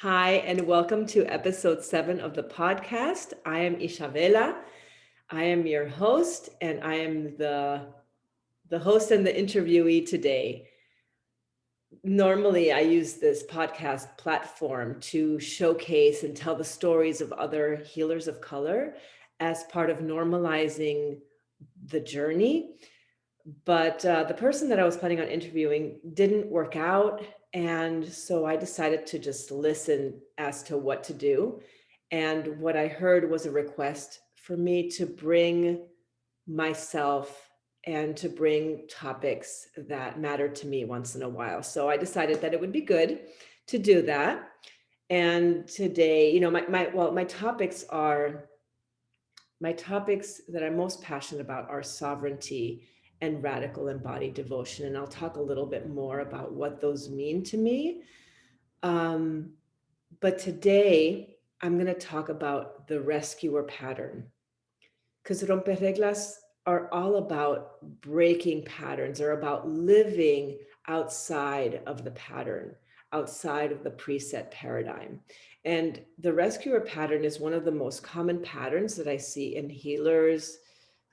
Hi, and welcome to episode 7 of the podcast. I am Isha Vela. I am your host, and I am the host and the interviewee today. Normally, I use this podcast platform to showcase and tell the stories of other healers of color as part of normalizing the journey. But the person that I was planning on interviewing didn't work out. And so I decided to just listen as to what to do. And what I heard was a request for me to bring myself and to bring topics that matter to me once in a while. So I decided that it would be good to do that. And today, my topics that I'm most passionate about are sovereignty and radical embodied devotion. And I'll talk a little bit more about what those mean to me. Um, but today, I'm going to talk about the rescuer pattern because Rompereglas are all about breaking patterns, are about living outside of the pattern, outside of the preset paradigm. And the rescuer pattern is one of the most common patterns that I see in healers,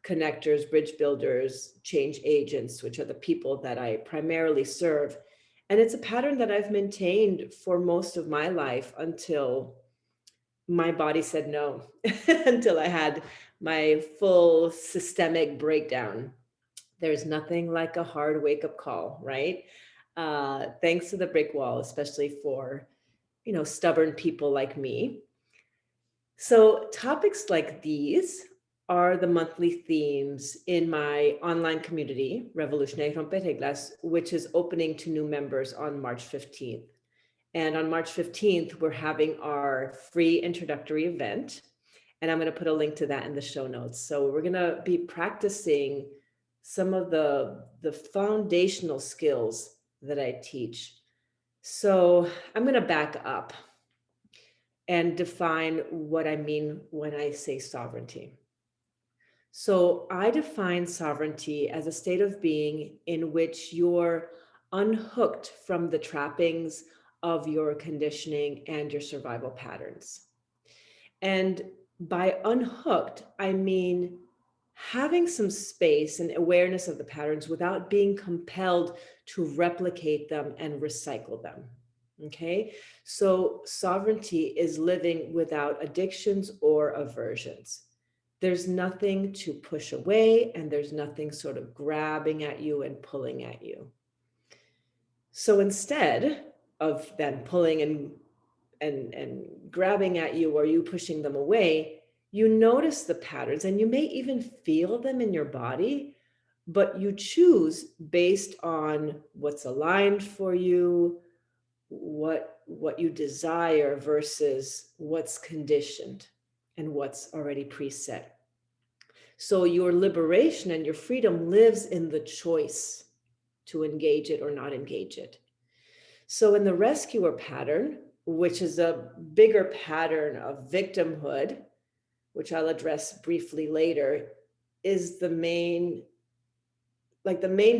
connectors, bridge builders, change agents, which are the people that I primarily serve. And it's a pattern that I've maintained for most of my life until my body said no, until I had my full systemic breakdown. There's nothing like a hard wake up call, right? Thanks to the brick wall, especially for, stubborn people like me. So topics like these are the monthly themes in my online community, Revolutionary Rompereglas, which is opening to new members on March 15th. And on March 15th, we're having our free introductory event. And I'm going to put a link to that in the show notes. So we're going to be practicing some of the foundational skills that I teach. So I'm going to back up and define what I mean when I say sovereignty. So I define sovereignty as a state of being in which you're unhooked from the trappings of your conditioning and your survival patterns. And by unhooked, I mean having some space and awareness of the patterns without being compelled to replicate them and recycle them. Okay, so sovereignty is living without addictions or aversions. There's nothing to push away, and there's nothing sort of grabbing at you and pulling at you. So instead of them pulling and grabbing at you or you pushing them away, you notice the patterns and you may even feel them in your body, but you choose based on what's aligned for you, what you desire versus what's conditioned and what's already preset. So your liberation and your freedom lives in the choice to engage it or not engage it. So in the rescuer pattern, which is a bigger pattern of victimhood, which I'll address briefly later, is the main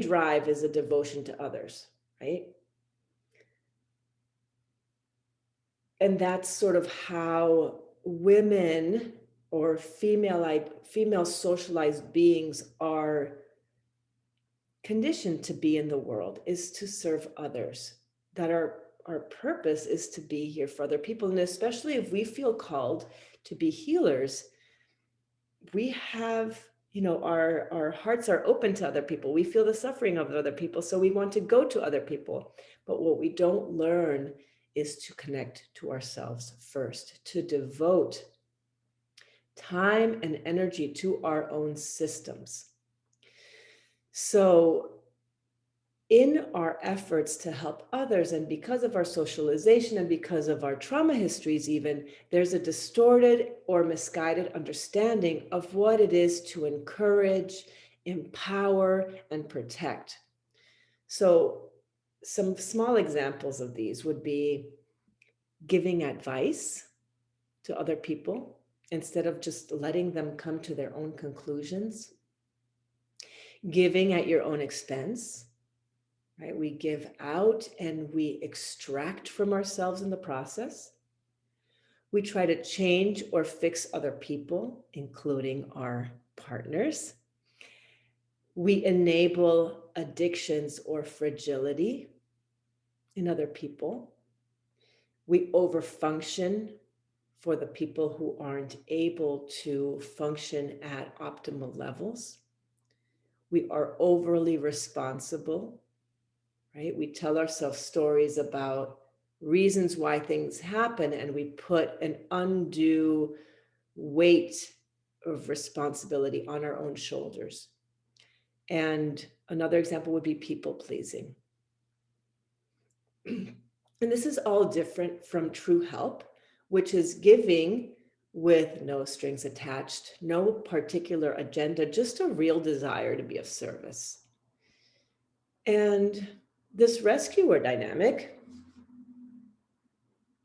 drive is a devotion to others, right? And that's sort of how women or female socialized beings are conditioned to be in the world, is to serve others. That our purpose is to be here for other people. And especially if we feel called to be healers, we have, our hearts are open to other people. We feel the suffering of other people. So we want to go to other people. But what we don't learn is to connect to ourselves first, to devote time and energy to our own systems. So in our efforts to help others, and because of our socialization and because of our trauma histories even, there's a distorted or misguided understanding of what it is to encourage, empower, and protect. So some small examples of these would be giving advice to other people instead of just letting them come to their own conclusions, giving at your own expense. Right? We give out and we extract from ourselves in the process. We try to change or fix other people, including our partners. We enable addictions or fragility in other people. We overfunction for the people who aren't able to function at optimal levels. We are overly responsible, right? We tell ourselves stories about reasons why things happen, and we put an undue weight of responsibility on our own shoulders. And another example would be people pleasing. And this is all different from true help, which is giving with no strings attached, no particular agenda, just a real desire to be of service. And this rescuer dynamic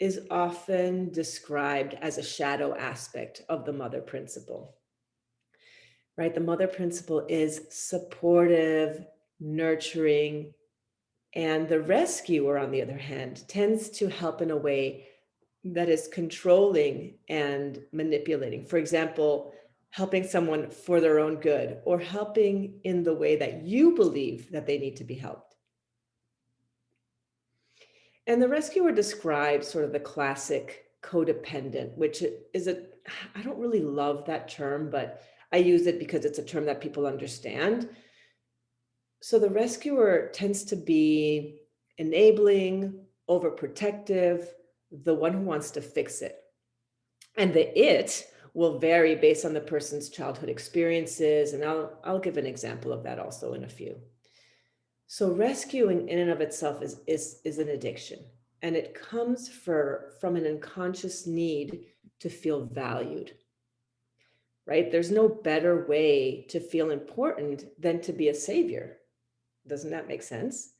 is often described as a shadow aspect of the mother principle, right? The mother principle is supportive, nurturing, and the rescuer, on the other hand, tends to help in a way that is controlling and manipulating. For example, helping someone for their own good or helping in the way that you believe that they need to be helped. And the rescuer describes sort of the classic codependent, which is I don't really love that term, but I use it because it's a term that people understand. So the rescuer tends to be enabling, overprotective, the one who wants to fix it. And the it will vary based on the person's childhood experiences. And I'll give an example of that also in a few. So rescuing in and of itself is an addiction. And it comes from an unconscious need to feel valued, right? There's no better way to feel important than to be a savior. Doesn't that make sense?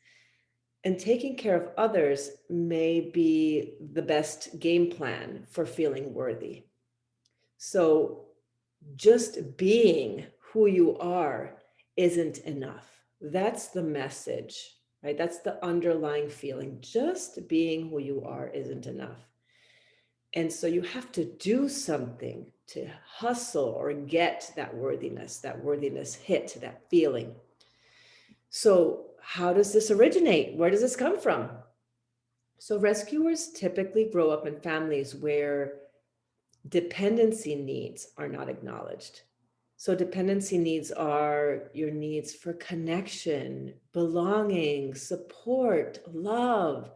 And taking care of others may be the best game plan for feeling worthy. So just being who you are isn't enough. That's the message, right? That's the underlying feeling. Just being who you are isn't enough. And so you have to do something to hustle or get that worthiness hit, that feeling. So how does this originate? Where does this come from? So rescuers typically grow up in families where dependency needs are not acknowledged. So dependency needs are your needs for connection, belonging, support, love,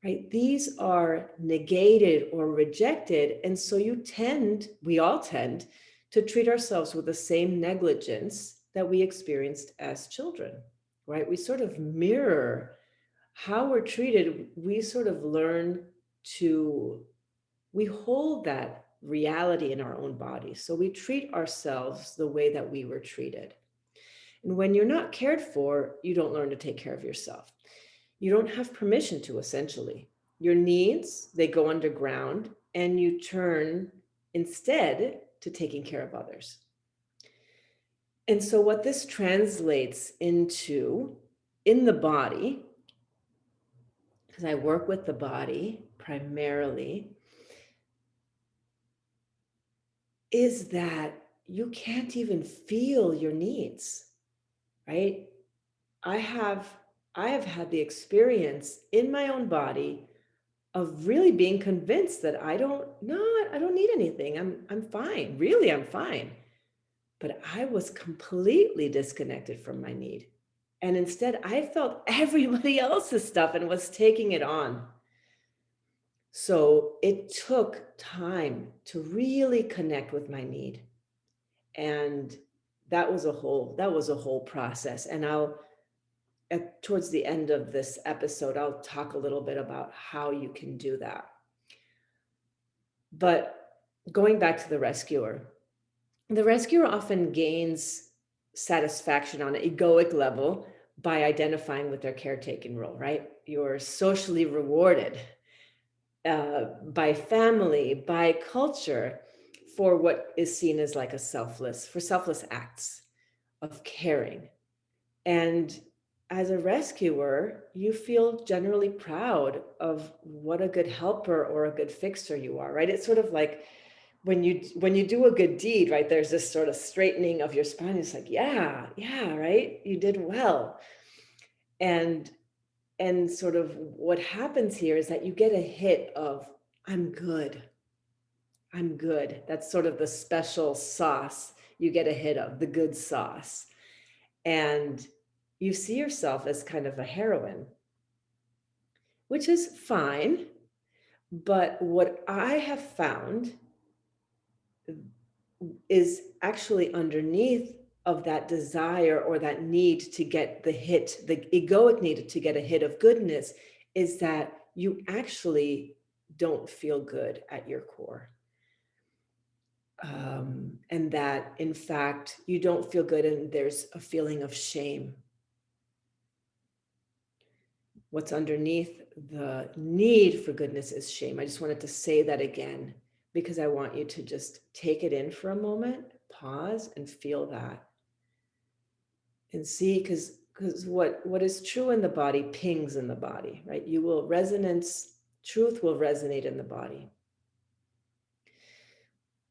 right? These are negated or rejected. And so we all tend to treat ourselves with the same negligence that we experienced as children, right? We sort of mirror how we're treated. We sort of learn we hold that reality in our own bodies. So we treat ourselves the way that we were treated. And when you're not cared for, you don't learn to take care of yourself. You don't have permission to, essentially. Your needs, they go underground, and you turn instead to taking care of others. And so what this translates into in the body, because I work with the body primarily, is that you can't even feel your needs, right? I have had the experience in my own body of really being convinced that I don't need anything. I'm fine. Really, I'm fine. But I was completely disconnected from my need. And instead, I felt everybody else's stuff and was taking it on. So it took time to really connect with my need. And that was a whole process. And towards the end of this episode, I'll talk a little bit about how you can do that. But going back to the rescuer often gains satisfaction on an egoic level by identifying with their caretaking role, right? You're socially rewarded by family, by culture, for what is seen as like selfless acts of caring. And as a rescuer, you feel generally proud of what a good helper or a good fixer you are, right? It's sort of like when you do a good deed, right? There's this sort of straightening of your spine. It's like, yeah, yeah, right? You did well. And and sort of what happens here is that you get a hit of, I'm good. I'm good. That's sort of the special sauce you get a hit of, the good sauce. And you see yourself as kind of a heroine, which is fine. But what I have found is actually underneath of that desire or that need to get the hit, the egoic need to get a hit of goodness, is that you actually don't feel good at your core. And that, in fact, you don't feel good and there's a feeling of shame. What's underneath the need for goodness is shame. I just wanted to say that again, because I want you to just take it in for a moment, pause and feel that. And see, because what is true in the body pings in the body, right? Truth will resonate in the body.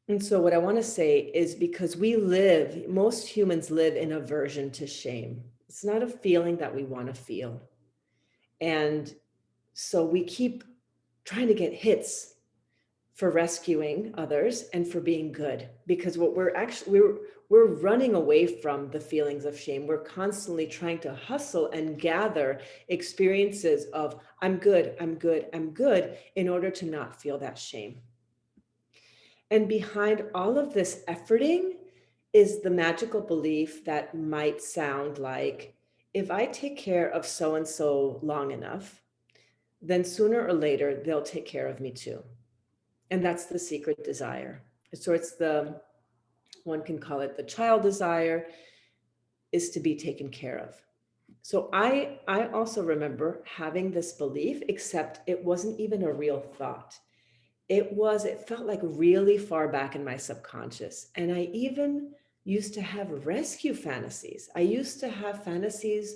And so what I want to say is, because most humans live in aversion to shame. It's not a feeling that we want to feel. And so we keep trying to get hits for rescuing others and for being good, because what we're running away from the feelings of shame. We're constantly trying to hustle and gather experiences of I'm good, I'm good, I'm good, in order to not feel that shame. And behind all of this efforting is the magical belief that might sound like, if I take care of so and so long enough, then sooner or later they'll take care of me too. And that's the secret desire. So one can call it the child desire, is to be taken care of. So I also remember having this belief, except it wasn't even a real thought. It felt like really far back in my subconscious. And I even used to have rescue fantasies. I used to have fantasies,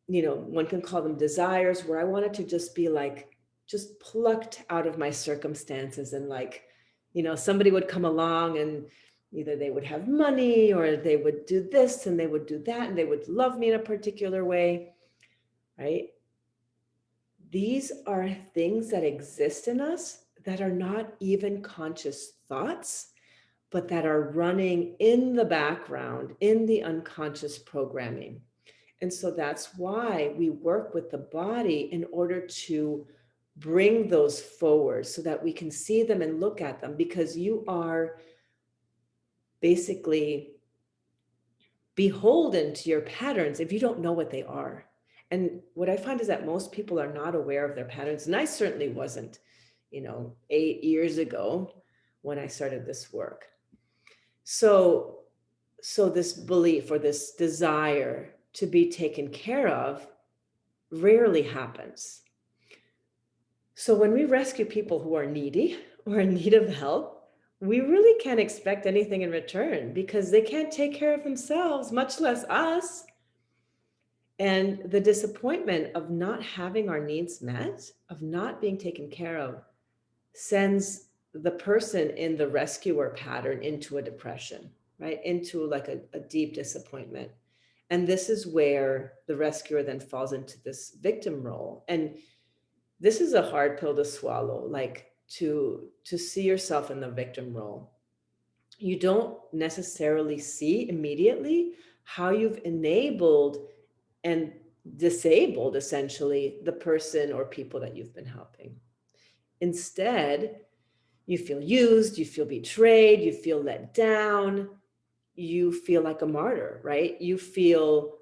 one can call them desires, where I wanted to just be like, just plucked out of my circumstances. And like, somebody would come along and either they would have money or they would do this and they would do that and they would love me in a particular way, right? These are things that exist in us that are not even conscious thoughts, but that are running in the background, in the unconscious programming. And so that's why we work with the body in order to bring those forward so that we can see them and look at them, because you are basically beholden to your patterns if you don't know what they are. And what I find is that most people are not aware of their patterns. And I certainly wasn't, 8 years ago when I started this work. So this belief or this desire to be taken care of rarely happens. So when we rescue people who are needy or in need of help, we really can't expect anything in return, because they can't take care of themselves, much less us. And the disappointment of not having our needs met, of not being taken care of, sends the person in the rescuer pattern into a depression, right? Into like a deep disappointment. And this is where the rescuer then falls into this victim role. And this is a hard pill to swallow, like to see yourself in the victim role. You don't necessarily see immediately how you've enabled and disabled essentially the person or people that you've been helping. Instead, you feel used, you feel betrayed, you feel let down, you feel like a martyr, right? You feel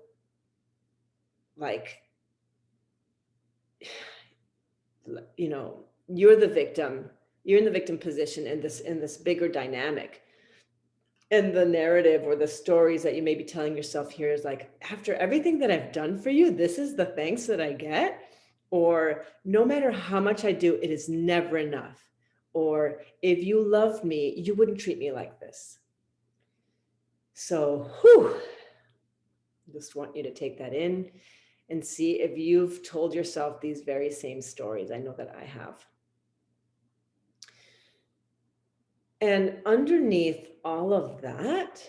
like, you're the victim. You're in the victim position in this bigger dynamic. And the narrative or the stories that you may be telling yourself here is like, after everything that I've done for you, this is the thanks that I get. Or no matter how much I do, it is never enough. Or if you loved me, you wouldn't treat me like this. So, Just want you to take that in and see if you've told yourself these very same stories. I know that I have. And underneath all of that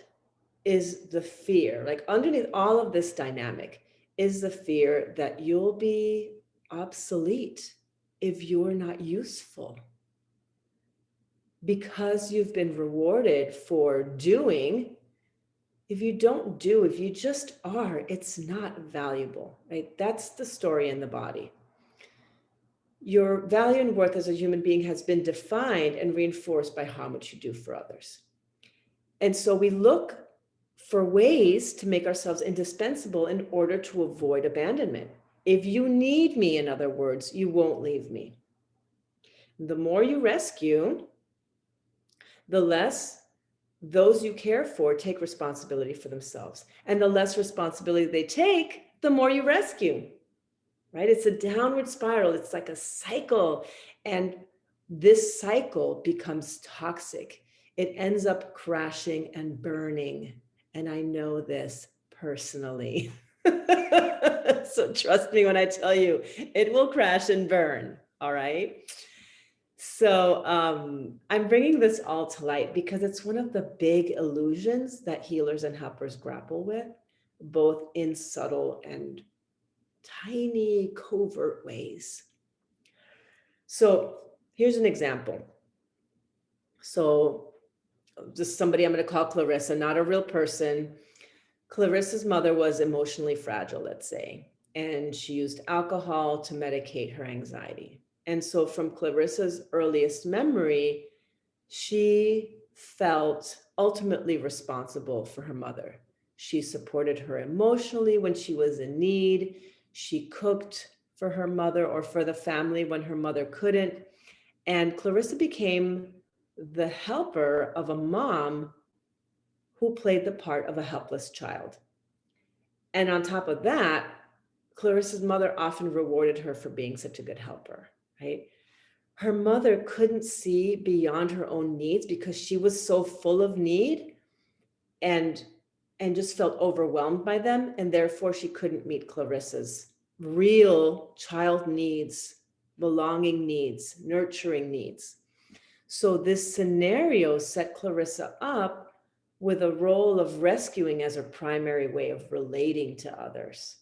is the fear, like underneath all of this dynamic is the fear that you'll be obsolete if you're not useful. Because you've been rewarded for doing, if you don't do, if you just are, it's not valuable, right? That's the story in the body. Your value and worth as a human being has been defined and reinforced by how much you do for others. And so we look for ways to make ourselves indispensable in order to avoid abandonment. If you need me, in other words, you won't leave me. The more you rescue, the less those you care for take responsibility for themselves. And the less responsibility they take, the more you rescue, right? It's a downward spiral. It's like a cycle. And this cycle becomes toxic. It ends up crashing and burning. And I know this personally. So trust me when I tell you, it will crash and burn. All right. So I'm bringing this all to light because it's one of the big illusions that healers and helpers grapple with, both in subtle and tiny covert ways. So here's an example. So just somebody I'm going to call Clarissa, not a real person. Clarissa's mother was emotionally fragile, let's say, and she used alcohol to medicate her anxiety. And so from Clarissa's earliest memory, she felt ultimately responsible for her mother. She supported her emotionally when she was in need. She cooked for her mother or for the family when her mother couldn't. And Clarissa became the helper of a mom who played the part of a helpless child. And on top of that, Clarissa's mother often rewarded her for being such a good helper, right? Her mother couldn't see beyond her own needs because she was so full of need and just felt overwhelmed by them, and therefore she couldn't meet Clarissa's real child needs, belonging needs, nurturing needs. So this scenario set Clarissa up with a role of rescuing as her primary way of relating to others.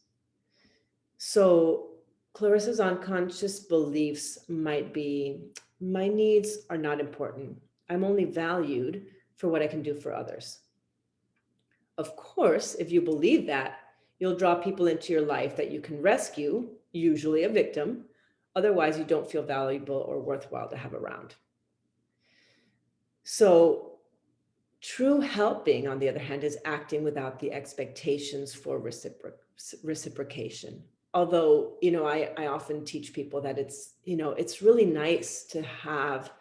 So Clarissa's unconscious beliefs might be, my needs are not important. I'm only valued for what I can do for others. Of course, if you believe that, you'll draw people into your life that you can rescue, usually a victim. Otherwise, you don't feel valuable or worthwhile to have around. So true helping, on the other hand, is acting without the expectations for reciprocation. Although, I often teach people that it's really nice to have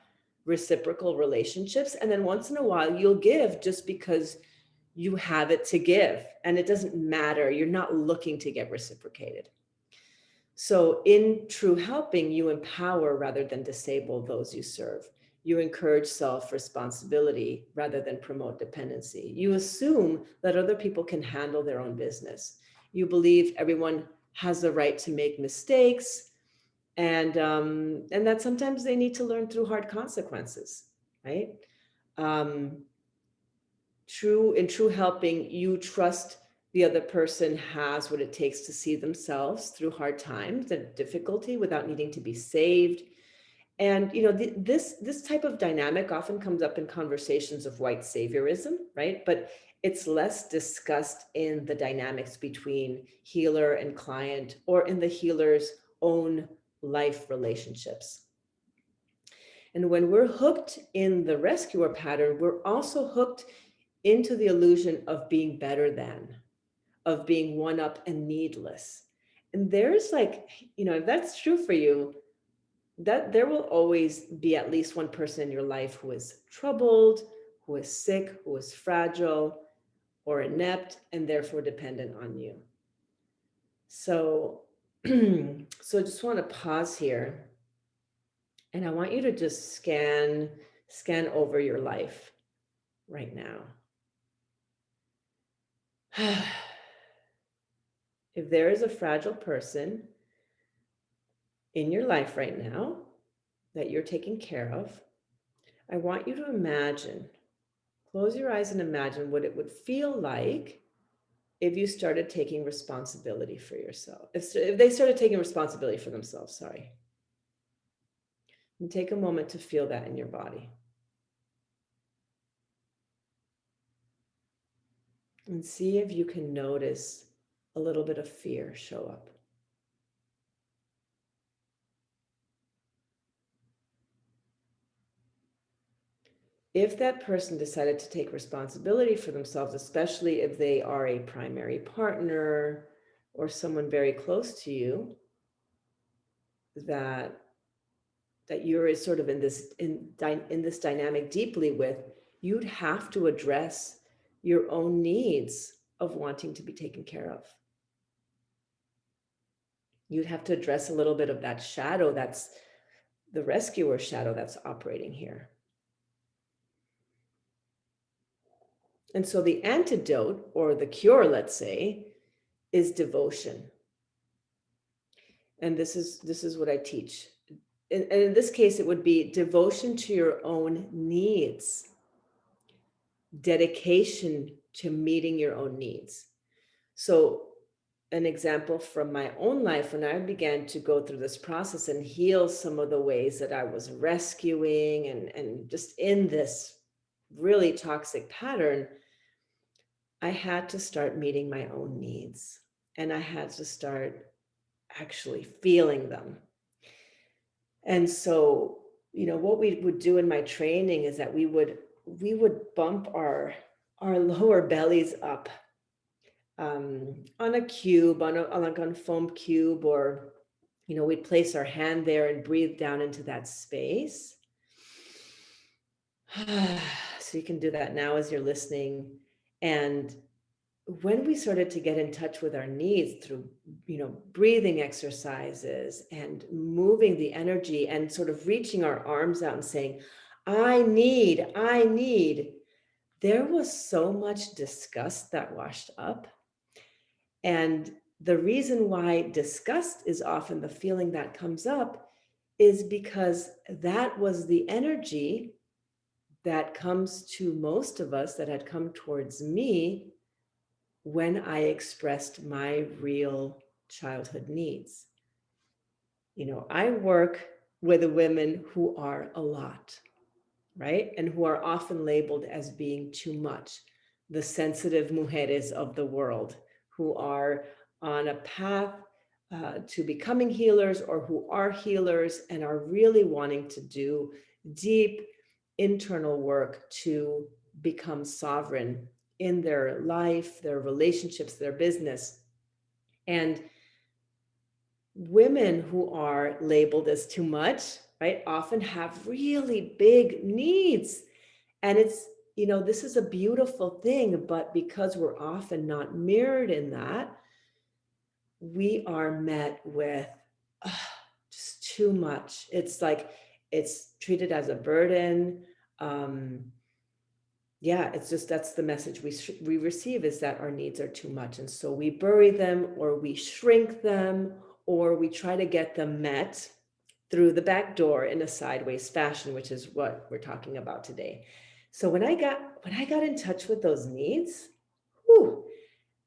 reciprocal relationships. And then once in a while, you'll give just because you have it to give. And it doesn't matter. You're not looking to get reciprocated. So in true helping, you empower rather than disable those you serve. You encourage self-responsibility rather than promote dependency. You assume that other people can handle their own business. You believe everyone has the right to make mistakes, and that sometimes they need to learn through hard consequences, right? In true helping, you trust the other person has what it takes to see themselves through hard times and difficulty without needing to be saved. And this type of dynamic often comes up in conversations of white saviorism, right? But it's less discussed in the dynamics between healer and client or in the healer's own life relationships. And when we're hooked in the rescuer pattern, we're also hooked into the illusion of being better than, of being one up and needless. And there's if that's true for you, that there will always be at least one person in your life who is troubled, who is sick, who is fragile or inept, and therefore dependent on you. So, so I just want to pause here, and I want you to just scan over your life right now. If there is a fragile person in your life right now that you're taking care of, I want you to imagine, close your eyes and imagine what it would feel like if you started taking responsibility for yourself. If they started taking responsibility for themselves, sorry. And take a moment to feel that in your body. And see if you can notice a little bit of fear show up. If that person decided to take responsibility for themselves, especially if they are a primary partner or someone very close to you, that you're sort of in this dynamic deeply with, you'd have to address your own needs of wanting to be taken care of. You'd have to address a little bit of that shadow, that's the rescuer shadow that's operating here. And so the antidote, or the cure, let's say, is devotion. And this is what I teach. And in this case, it would be devotion to your own needs, dedication to meeting your own needs. So an example from my own life, when I began to go through this process and heal some of the ways that I was rescuing and just in this really toxic pattern, I had to start meeting my own needs, and I had to start actually feeling them. And so, what we would do in my training is that we would bump our lower bellies up on a cube, like on a foam cube, or we'd place our hand there and breathe down into that space. So you can do that now as you're listening. And when we started to get in touch with our needs through breathing exercises and moving the energy and sort of reaching our arms out and saying, I need, there was so much disgust that washed up. And the reason why disgust is often the feeling that comes up is because that was the energy that comes to most of us, that had come towards me when I expressed my real childhood needs. I work with women who are a lot, right? And who are often labeled as being too much, the sensitive mujeres of the world, who are on a path to becoming healers, or who are healers and are really wanting to do deep internal work to become sovereign in their life, their relationships, their business. And women who are labeled as too much, right, often have really big needs. And it's, this is a beautiful thing, but because we're often not mirrored in that, we are met with just too much. It's like, it's treated as a burden. Yeah, it's just, that's the message we receive, is that our needs are too much. And so we bury them, or we shrink them, or we try to get them met through the back door in a sideways fashion, which is what we're talking about today. So when I got in touch with those needs, whew,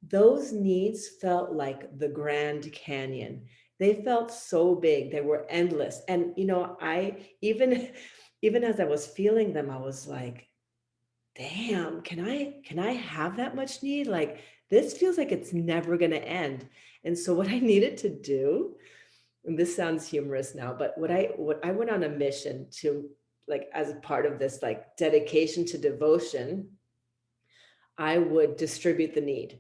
those needs felt like the Grand Canyon. They felt so big, they were endless. And I even as I was feeling them, I was like, damn, can I have that much need? Like, this feels like it's never going to end. And so what I needed to do, and this sounds humorous now, but what I went on a mission to, like, as a part of this, like, dedication to devotion, I would distribute the need.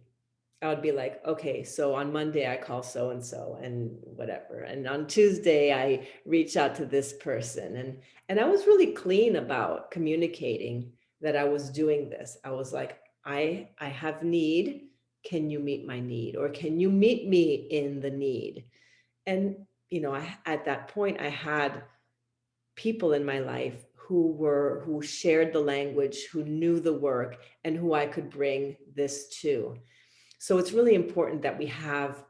I would be like, okay, so on Monday I call so and so and whatever, and on Tuesday I reach out to this person, and I was really clean about communicating that I was doing this. I was like, I have need. Can you meet my need, or can you meet me in the need? And at that point, I had people in my life who shared the language, who knew the work, and who I could bring this to. So it's really important that we have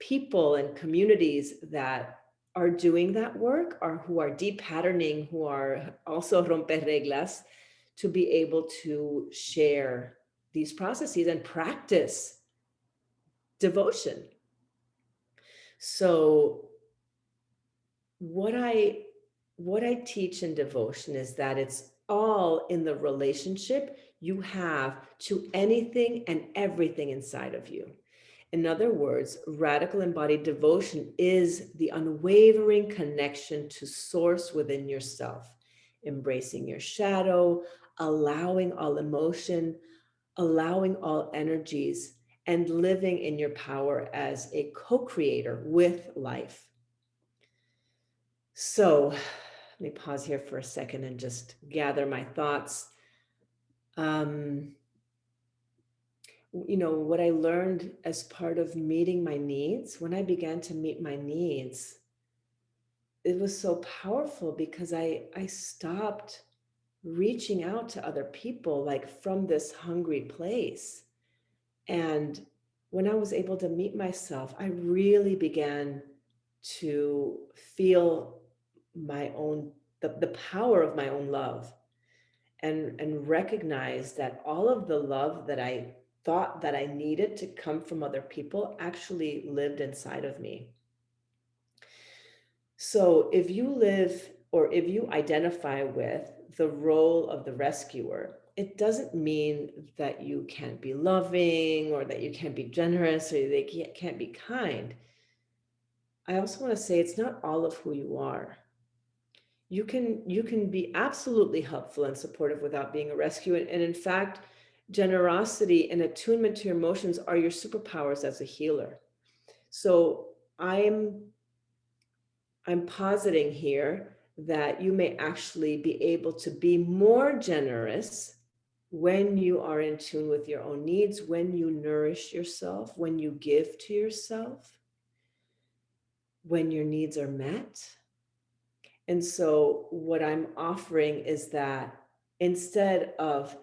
people and communities that are doing that work, or who are depatterning, who are also rompereglas, to be able to share these processes and practice devotion. So what I what I teach in devotion is that it's all in the relationship you have to anything and everything inside of you. In other words, radical embodied devotion is the unwavering connection to source within yourself, embracing your shadow, allowing all emotion, allowing all energies, and living in your power as a co creator with life. So let me pause here for a second and just gather my thoughts. Um, what I learned as part of meeting my needs, when I began to meet my needs, it was so powerful because I stopped reaching out to other people like from this hungry place. And when I was able to meet myself, I really began to feel my own the power of my own love, and recognize that all of the love that I thought that I needed to come from other people actually lived inside of me. So if you live, or if you identify with the role of the rescuer, it doesn't mean that you can't be loving, or that you can't be generous, or they can't be kind. I also want to say it's not all of who you are. You can be absolutely helpful and supportive without being a rescue. And in fact, generosity and attunement to your emotions are your superpowers as a healer. So I'm I'm positing here that you may actually be able to be more generous when you are in tune with your own needs, when you nourish yourself, when you give to yourself, when your needs are met. And so, what I'm offering is that instead of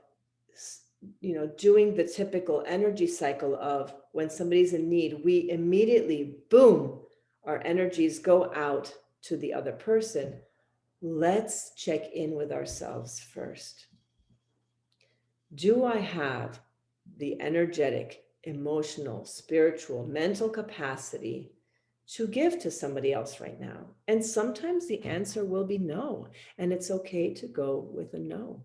doing the typical energy cycle of when somebody's in need, we immediately, boom, our energies go out to the other person. Let's check in with ourselves first. Do I have the energetic, emotional, spiritual, mental capacity to give to somebody else right now? And sometimes the answer will be no, and it's okay to go with a no.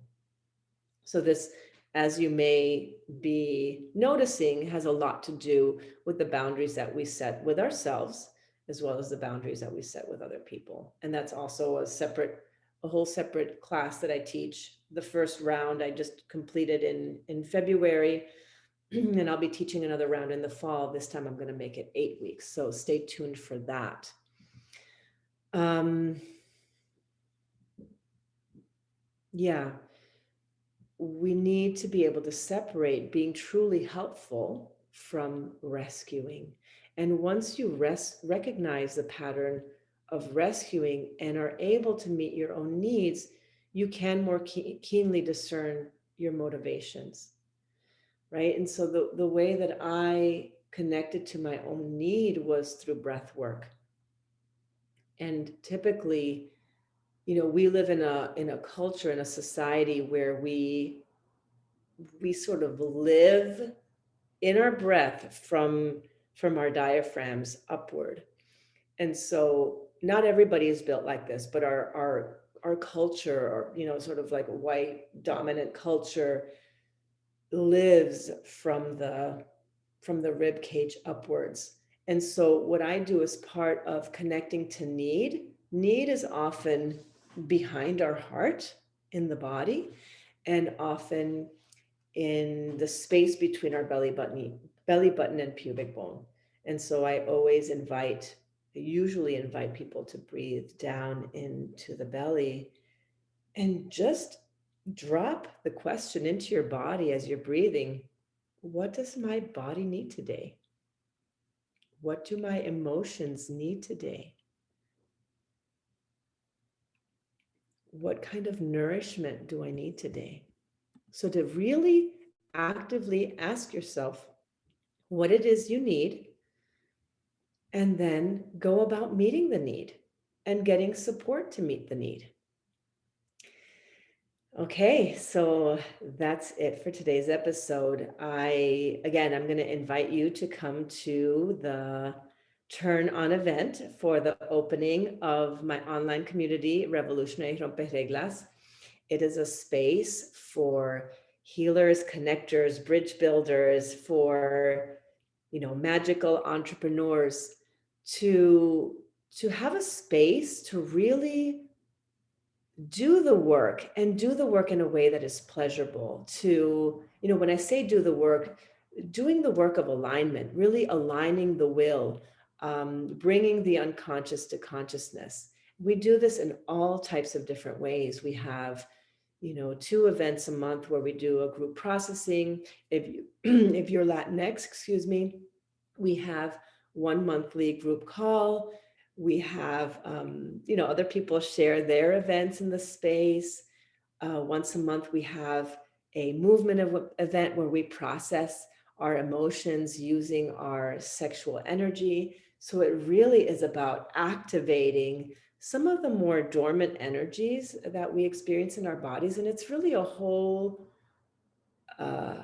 So this, as you may be noticing, has a lot to do with the boundaries that we set with ourselves, as well as the boundaries that we set with other people. And that's also a whole separate class that I teach. The first round I just completed in February, and I'll be teaching another round in the fall. This time I'm going to make it 8 weeks. So stay tuned for that. Yeah. We need to be able to separate being truly helpful from rescuing. And once you recognize the pattern of rescuing and are able to meet your own needs, you can more keenly discern your motivations, right? And so the way that I connected to my own need was through breath work. And typically, we live in a culture, in a society where we sort of live in our breath from our diaphragms upward. And so not everybody is built like this, but our culture, or sort of like a white dominant culture, lives from the rib cage upwards. And so what I do as part of connecting to need is often behind our heart in the body, and often in the space between our belly button and pubic bone. And so I usually invite people to breathe down into the belly and just drop the question into your body as you're breathing. What does my body need today? What do my emotions need today? What kind of nourishment do I need today? So to really actively ask yourself what it is you need, and then go about meeting the need and getting support to meet the need. Okay, so that's it for today's episode. I'm going to invite you to come to the Turn On event for the opening of my online community, Revolutionary Rompereglas. It is a space for healers, connectors, bridge builders, for magical entrepreneurs to to have a space to really do the work and do the work in a way that is pleasurable. When I say do the work, doing the work of alignment, really aligning the will, bringing the unconscious to consciousness. We do this in all types of different ways. We have 2 events a month where we do a group processing. If you if you're Latinx, excuse me, we have one monthly group call. We have other people share their events in the space. Once a month we have a event where we process our emotions using our sexual energy. So it really is about activating some of the more dormant energies that we experience in our bodies. And it's really a whole uh,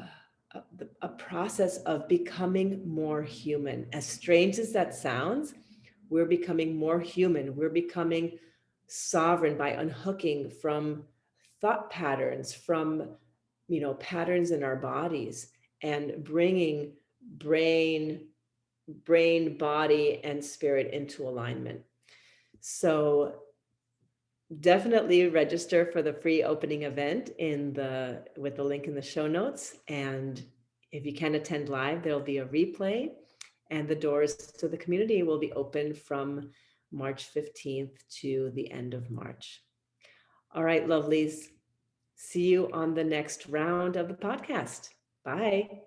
a process of becoming more human. As strange as that sounds, we're becoming more human. We're becoming sovereign by unhooking from thought patterns, from patterns in our bodies, and bringing brain, body, and spirit into alignment. So definitely register for the free opening event with the link in the show notes. And if you can attend live, there'll be a replay, and the doors to the community will be open from March 15th to the end of March. All right, lovelies. See you on the next round of the podcast. Bye.